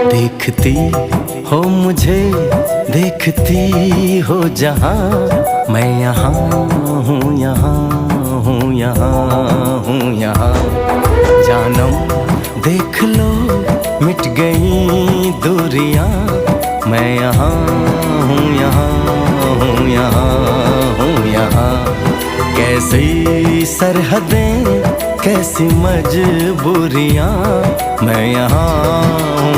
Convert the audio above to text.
देखती हो मुझे, देखती हो जहाँ, मैं यहाँ हूँ, यहाँ हूँ, यहाँ हूँ, यहाँ। जानम देख लो मिट गई दूरियां, मैं यहाँ हूँ, यहाँ हूँ, यहाँ हूँ, यहाँ। कैसी सरहदें, कैसी मजबूरियां, मैं यहाँ हूँ।